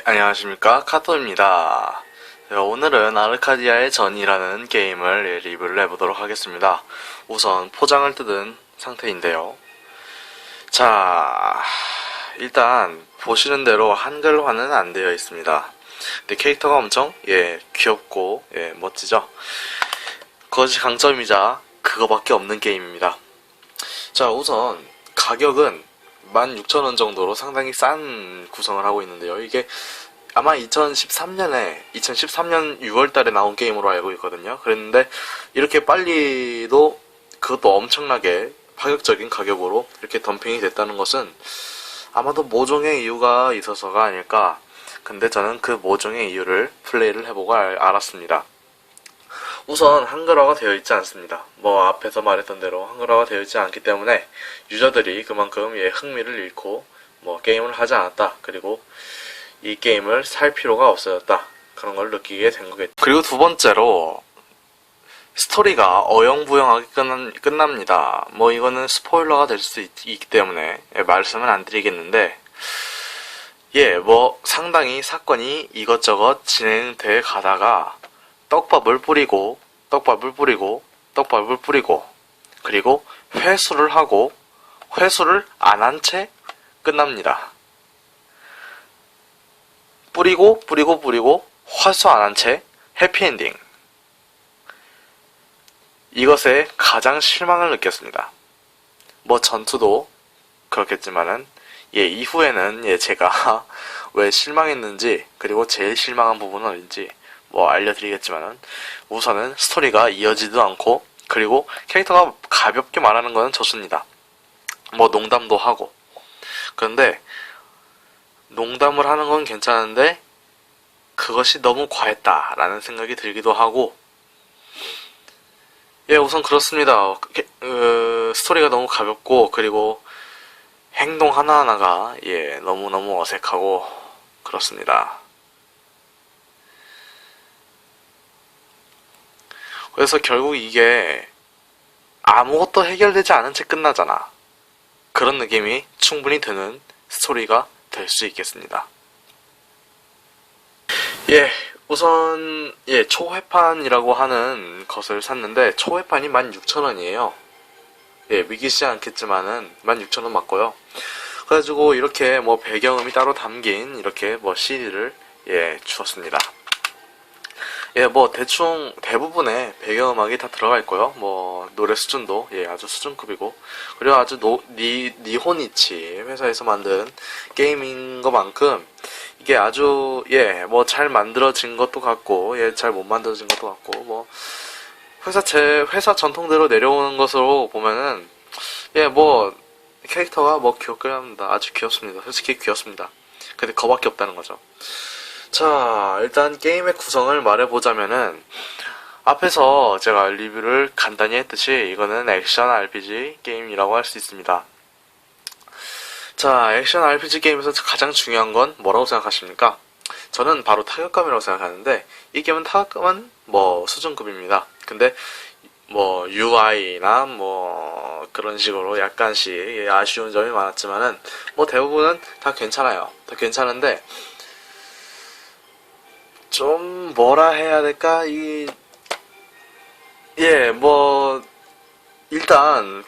안녕하십니까, 카토입니다. 오늘은 아르카디아의 전이라는 게임을 리뷰를 해보도록 하겠습니다. 우선 포장을 뜯은 상태인데요. 자, 일단 보시는 대로 한글화는 안 되어 있습니다. 근데 캐릭터가 엄청 귀엽고 멋지죠? 그것이 강점이자 그거밖에 없는 게임입니다. 자, 우선 가격은 16,000원 정도로 상당히 싼 구성을 하고 있는데요. 이게 아마 2013년 6월달에 나온 게임으로 알고 있거든요. 그랬는데 이렇게 빨리도 그것도 엄청나게 파격적인 가격으로 이렇게 덤핑이 됐다는 것은 아마도 모종의 이유가 있어서가 아닐까. 근데 저는 그 모종의 이유를 플레이를 해보고 알았습니다. 우선 한글화가 되어 있지 않습니다. 앞에서 말했던 대로 한글화가 되어 있지 않기 때문에 유저들이 그만큼 흥미를 잃고 게임을 하지 않았다. 그리고 이 게임을 살 필요가 없어졌다. 그런 걸 느끼게 된 거겠죠. 그리고 두 번째로 스토리가 어영부영하게 끝납니다. 이거는 스포일러가 될 수 있기 때문에 말씀은 안 드리겠는데 상당히 사건이 이것저것 진행돼 가다가 떡밥을 뿌리고 그리고 회수를 하고 회수를 안 한 채 끝납니다. 뿌리고 회수 안 한 채 해피엔딩. 이것에 가장 실망을 느꼈습니다. 전투도 그렇겠지만은 이후에는 제가 왜 실망했는지 그리고 제일 실망한 부분은 어딘지 알려드리겠지만은 우선은 스토리가 이어지지도 않고 그리고 캐릭터가 가볍게 말하는 거는 좋습니다. 농담도 하고. 그런데 농담을 하는 건 괜찮은데 그것이 너무 과했다라는 생각이 들기도 하고 우선 그렇습니다. 스토리가 너무 가볍고 그리고 행동 하나하나가 너무너무 어색하고 그렇습니다. 그래서 결국 이게 아무것도 해결되지 않은 채 끝나잖아. 그런 느낌이 충분히 드는 스토리가 될 수 있겠습니다. 우선 초회판이라고 하는 것을 샀는데 초회판이 16,000원이에요. 믿기지 않겠지만은 16,000원 맞고요. 그래가지고 이렇게 배경음이 따로 담긴 이렇게 CD를 주었습니다. 대충 대부분의 배경음악이 다 들어가 있고요. 노래 수준도 아주 수준급이고 그리고 아주 니호니치 회사에서 만든 게임인 것만큼 이게 아주 잘 만들어진 것도 같고 잘 못 만들어진 것도 같고 회사 전통대로 내려오는 것으로 보면은 캐릭터가 귀엽긴 합니다. 아주 귀엽습니다. 솔직히 귀엽습니다. 근데 그거밖에 없다는 거죠. 자, 일단 게임의 구성을 말해보자면은 앞에서 제가 리뷰를 간단히 했듯이 이거는 액션 RPG 게임이라고 할 수 있습니다. 자, 액션 RPG 게임에서 가장 중요한 건 뭐라고 생각하십니까? 저는 바로 타격감이라고 생각하는데 이 게임은 타격감은 수준급입니다. 근데 UI나 그런 식으로 약간씩 아쉬운 점이 많았지만은 대부분은 다 괜찮아요. 다 괜찮은데 좀 뭐라 해야 될까? 일단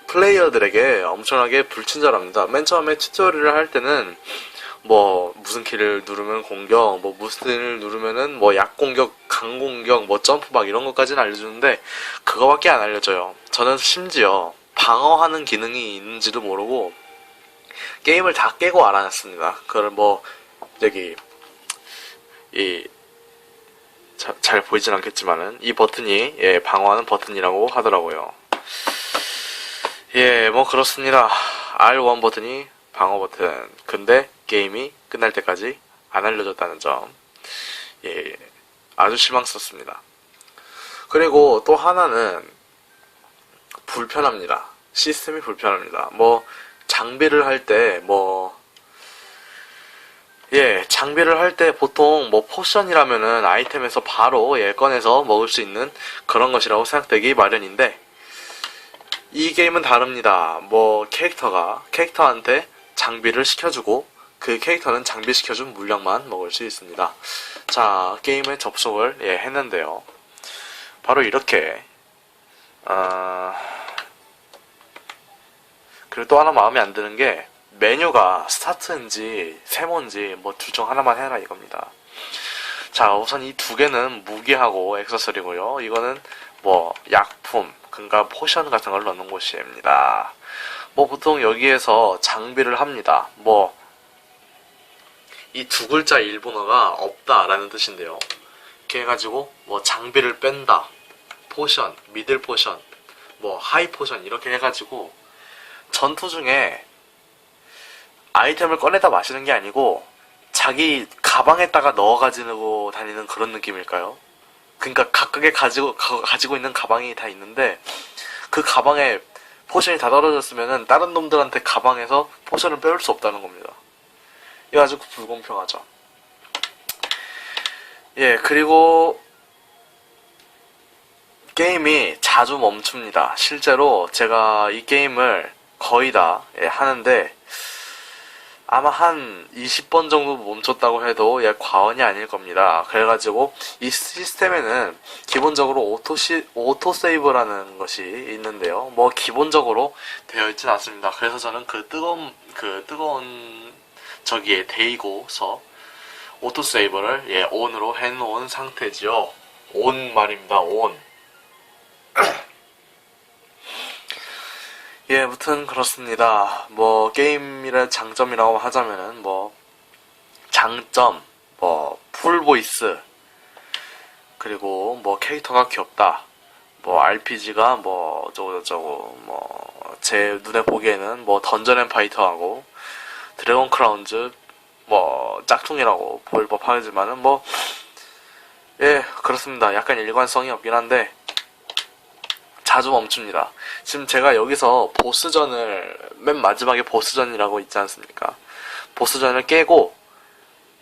플레이어들에게 엄청나게 불친절합니다. 맨 처음에 튜토리얼을 할 때는 무슨 키를 누르면 공격, 무슨 키를 누르면은 약공격, 강공격, 점프 이런 것까지는 알려주는데 그거밖에 안 알려줘요. 저는 심지어 방어하는 기능이 있는지도 모르고 게임을 다 깨고 알아냈습니다. 그걸 잘 보이진 않겠지만은 이 버튼이 방어하는 버튼이라고 하더라고요. 그렇습니다. R1 버튼이 방어 버튼. 근데 게임이 끝날 때까지 안 알려줬다는 점 아주 실망스럽습니다. 그리고 또 하나는 불편합니다. 시스템이 불편합니다. 장비를 할 때 장비를 할 때 보통 포션이라면은 아이템에서 바로 꺼내서 먹을 수 있는 그런 것이라고 생각되기 마련인데 이 게임은 다릅니다. 캐릭터한테 장비를 시켜주고 그 캐릭터는 장비시켜준 물량만 먹을 수 있습니다. 자, 게임에 접속을 했는데요. 바로 이렇게 그리고 또 하나 마음에 안 드는 게 메뉴가 스타트인지 세모인지 뭐 둘 중 하나만 해라 이겁니다. 자, 우선 이 두 개는 무기하고 액세서리고요. 이거는 뭐 약품, 그러니까 포션 같은 걸 넣는 곳입니다. 뭐 보통 여기에서 장비를 합니다. 뭐 이 두 글자 일본어가 없다라는 뜻인데요. 이렇게 해가지고 뭐 장비를 뺀다, 포션, 미들 포션, 뭐 하이 포션 이렇게 해가지고 전투 중에 아이템을 꺼내다 마시는 게 아니고 자기 가방에다가 넣어가지고 다니는 그런 느낌일까요? 그러니까 각각의 가지고 있는 가방이 다 있는데 그 가방에 포션이 다 떨어졌으면은 다른 놈들한테 가방에서 포션을 빼올 수 없다는 겁니다. 이거 아주 불공평하죠. 그리고 게임이 자주 멈춥니다. 실제로 제가 이 게임을 거의 다 하는데 아마 한 20번 정도 멈췄다고 해도 과언이 아닐 겁니다. 그래가지고 이 시스템에는 기본적으로 오토 세이브라는 것이 있는데요. 뭐 기본적으로 되어 있진 않습니다. 그래서 저는 그 뜨거운 저기에 데이고서 오토 세이브를 온으로 해놓은 상태지요. 온 말입니다. 온. 무튼 그렇습니다. 뭐 게임이라 장점이라고 하자면은 뭐 장점, 뭐 풀보이스, 그리고 뭐 캐릭터가 귀엽다, 뭐 RPG가 뭐 어쩌고저쩌고, 뭐 제 눈에 보기에는 뭐 던전 앤 파이터하고 드래곤 크라운즈 뭐 짝퉁이라고 보일 법하지만은 뭐 그렇습니다. 약간 일관성이 없긴 한데 자주 멈춥니다. 지금 제가 여기서 보스전을 맨 마지막에 보스전이라고 있지 않습니까? 보스전을 깨고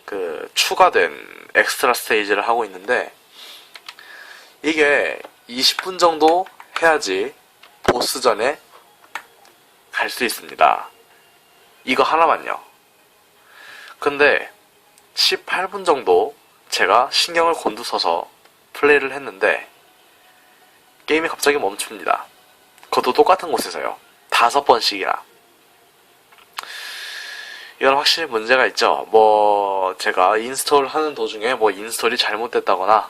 그 추가된 엑스트라 스테이지를 하고 있는데 이게 20분 정도 해야지 보스전에 갈 수 있습니다. 이거 하나만요. 근데 18분 정도 제가 신경을 곤두서서 플레이를 했는데 게임이 갑자기 멈춥니다. 그것도 똑같은 곳에서요. 5번씩이나. 이건 확실히 문제가 있죠. 뭐 제가 인스톨 하는 도중에 뭐 인스톨이 잘못됐다거나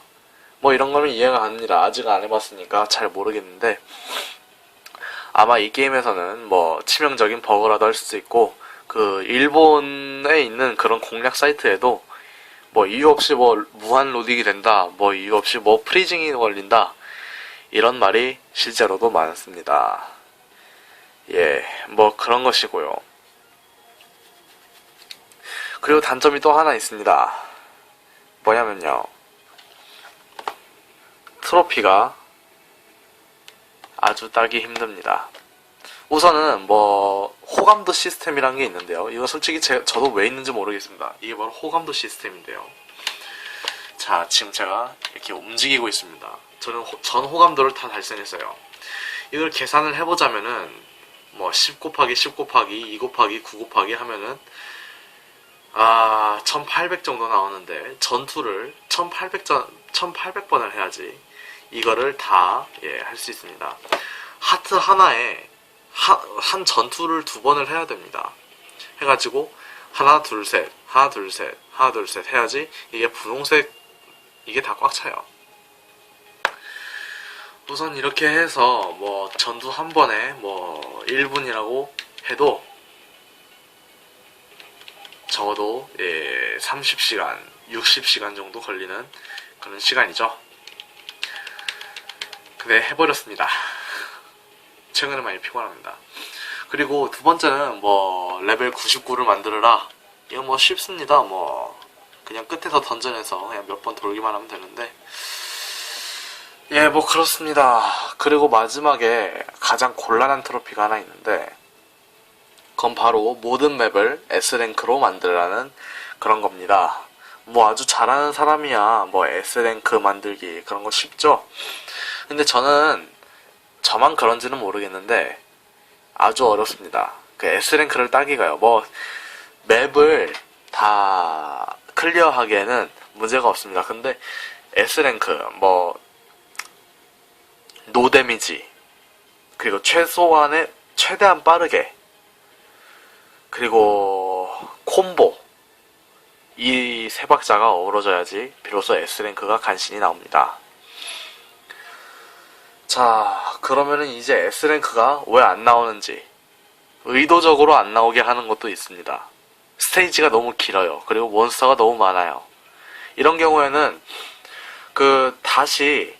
뭐 이런 거면 이해가 갑니다. 아직 안 해봤으니까 잘 모르겠는데 아마 이 게임에서는 뭐 치명적인 버그라도 할 수도 있고 그 일본에 있는 그런 공략 사이트에도 뭐 이유 없이 뭐 무한 로딩이 된다, 뭐 이유 없이 뭐 프리징이 걸린다 이런 말이 실제로도 많습니다. 뭐 그런 것이고요. 그리고 단점이 또 하나 있습니다. 뭐냐면요, 트로피가 아주 따기 힘듭니다. 우선은 뭐 호감도 시스템이라는 게 있는데요. 이거 솔직히 저도 왜 있는지 모르겠습니다. 이게 바로 호감도 시스템인데요. 자, 지금 제가 이렇게 움직이고 있습니다. 저는 전 호감도를 다 달성했어요. 이걸 계산을 해보자면은 뭐 10 곱하기 10 곱하기 2 곱하기 9 곱하기 하면은 1800 정도 나오는데 전투를 1800번을 해야지 이거를 다 할 수 있습니다. 하트 하나에 한 전투를 2번을 해야 됩니다. 해가지고 하나 둘 셋 하나 둘 셋 하나 둘 셋 해야지 이게 분홍색 이게 다 꽉 차요. 우선 이렇게 해서 뭐 전투 한 번에 뭐 1분이라고 해도 적어도 30시간, 60시간 정도 걸리는 그런 시간이죠. 근데 해버렸습니다. 최근에 많이 피곤합니다. 그리고 두 번째는 뭐 레벨 99를 만들어라. 이건 뭐 쉽습니다. 뭐 그냥 끝에서 던전에서 그냥 몇 번 돌기만 하면 되는데 뭐 그렇습니다. 그리고 마지막에 가장 곤란한 트로피가 하나 있는데 그건 바로 모든 맵을 S랭크로 만들라는 그런 겁니다. 뭐 아주 잘하는 사람이야 뭐 S랭크 만들기 그런 거 쉽죠? 근데 저만 그런지는 모르겠는데 아주 어렵습니다. 그 S랭크를 따기가요. 뭐 맵을 다 클리어하기에는 문제가 없습니다. 근데 S랭크, 뭐 노 데미지, 그리고 최대한 빠르게, 그리고 콤보, 이 세 박자가 어우러져야지 비로소 S랭크가 간신히 나옵니다. 자, 그러면은 이제 S랭크가 왜 안 나오는지, 의도적으로 안 나오게 하는 것도 있습니다. 스테이지가 너무 길어요. 그리고 몬스터가 너무 많아요. 이런 경우에는 다시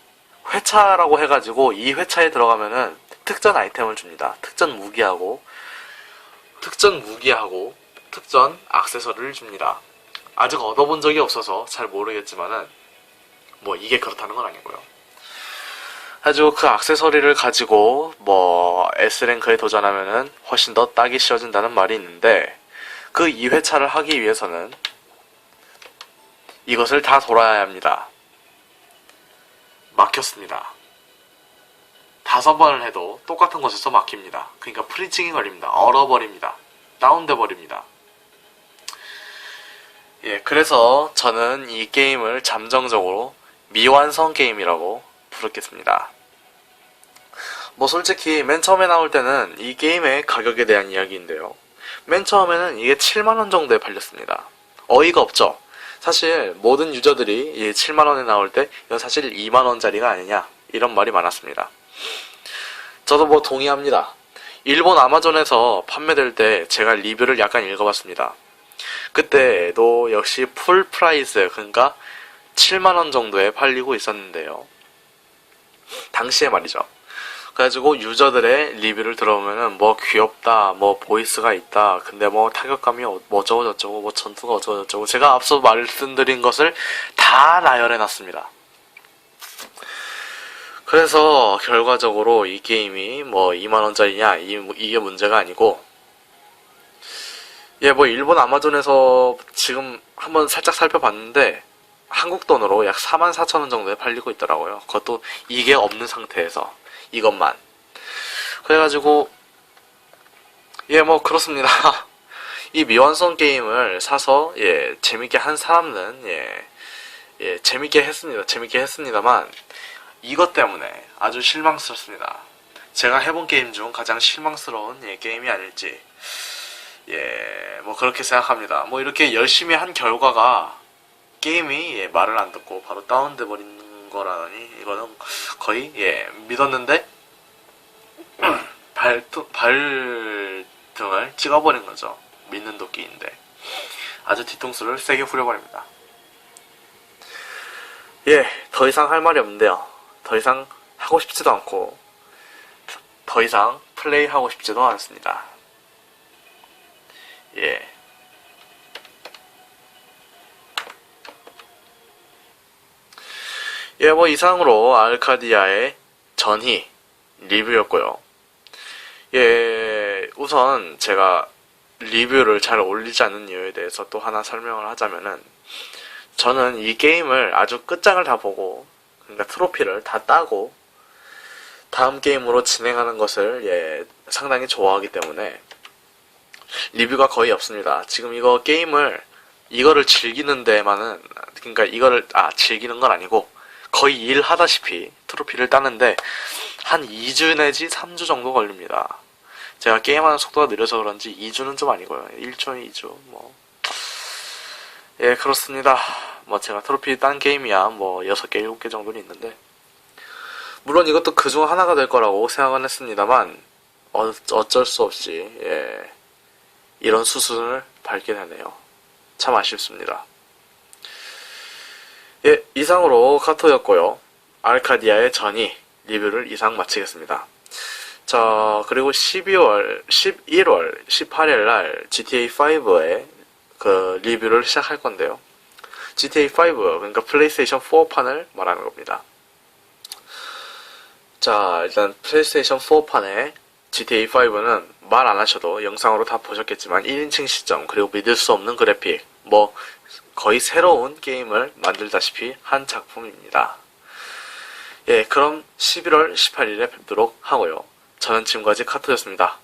회차라고 해가지고 이 회차에 들어가면은 특전 아이템을 줍니다. 특전 무기하고 특전 액세서리를 줍니다. 아직 얻어본 적이 없어서 잘 모르겠지만은 뭐 이게 그렇다는 건 아니고요. 가지고 그 액세서리를 가지고 뭐 S랭크에 도전하면은 훨씬 더 따기 쉬워진다는 말이 있는데, 그 2회차를 하기 위해서는 이것을 다 돌아야 합니다. 막혔습니다. 5번을 해도 똑같은 곳에서 막힙니다. 그러니까 프리징이 걸립니다. 얼어버립니다. 다운돼 버립니다. 예, 그래서 저는 이 게임을 잠정적으로 미완성 게임이라고 부르겠습니다. 뭐 솔직히 맨 처음에 나올 때는 이 게임의 가격에 대한 이야기인데요. 맨 처음에는 이게 7만원 정도에 팔렸습니다. 어이가 없죠? 사실 모든 유저들이 이 7만원에 나올 때 이건 사실 2만원짜리가 아니냐, 이런 말이 많았습니다. 저도 뭐 동의합니다. 일본 아마존에서 판매될 때 제가 리뷰를 약간 읽어봤습니다. 그때도 역시 풀 프라이스, 그러니까 7만원 정도에 팔리고 있었는데요. 당시에 말이죠. 그래가지고 유저들의 리뷰를 들어보면은 뭐 귀엽다, 뭐 보이스가 있다, 근데 뭐 타격감이 뭐 어쩌고 저쩌고, 뭐 전투가 어쩌고 저쩌고, 제가 앞서 말씀드린 것을 다 나열해놨습니다. 그래서 결과적으로 이 게임이 뭐 2만원짜리냐, 이게 문제가 아니고, 예, 뭐 일본 아마존에서 지금 한번 살짝 살펴봤는데 한국 돈으로 약 44,000원 정도에 팔리고 있더라고요. 그것도 이게 없는 상태에서, 이것만. 그래가지고 예, 뭐 그렇습니다. 이 미완성 게임을 사서 재밌게 한 사람은 재밌게 했습니다만 이것 때문에 아주 실망스럽습니다. 제가 해본 게임 중 가장 실망스러운 게임이 아닐지, 뭐 그렇게 생각합니다. 뭐 이렇게 열심히 한 결과가 게임이 말을 안 듣고 바로 다운돼 버린 거라니, 이거는 거의 믿었는데 발등을 찍어버린 거죠. 믿는 도끼인데 아주 뒤통수를 세게 후려버립니다. 더 이상 할 말이 없는데요. 더 이상 하고 싶지도 않고 더 이상 플레이하고 싶지도 않습니다. 뭐 이상으로 아르카디아의 전희 리뷰였고요. 우선 제가 리뷰를 잘 올리지 않는 이유에 대해서 또 하나 설명을 하자면은, 저는 이 게임을 아주 끝장을 다 보고, 그러니까 트로피를 다 따고 다음 게임으로 진행하는 것을 상당히 좋아하기 때문에 리뷰가 거의 없습니다. 지금 이거를 즐기는 데만은, 그러니까 즐기는 건 아니고 거의 일하다시피 트로피를 따는데 한 2주 내지 3주 정도 걸립니다. 제가 게임하는 속도가 느려서 그런지 2주는 좀 아니고요. 1주, 2주, 그렇습니다. 뭐 제가 트로피 딴 게임이야 뭐 6개, 7개 정도는 있는데, 물론 이것도 그중 하나가 될 거라고 생각은 했습니다만 어쩔 수 없이 이런 수순을 밟게 되네요. 참 아쉽습니다. 이상으로 카토였고요. 아르카디아의 전이 리뷰를 이상 마치겠습니다. 자, 그리고 11월 18일날 GTA5의 그 리뷰를 시작할 건데요. GTA5, 그러니까 플레이스테이션 4판을 말하는 겁니다. 자, 일단 플레이스테이션 4판의 GTA5는 말 안 하셔도 영상으로 다 보셨겠지만 1인칭 시점, 그리고 믿을 수 없는 그래픽, 뭐 거의 새로운 게임을 만들다시피 한 작품입니다. 그럼 11월 18일에 뵙도록 하고요. 저는 지금까지 카토였습니다.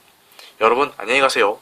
여러분 안녕히 가세요.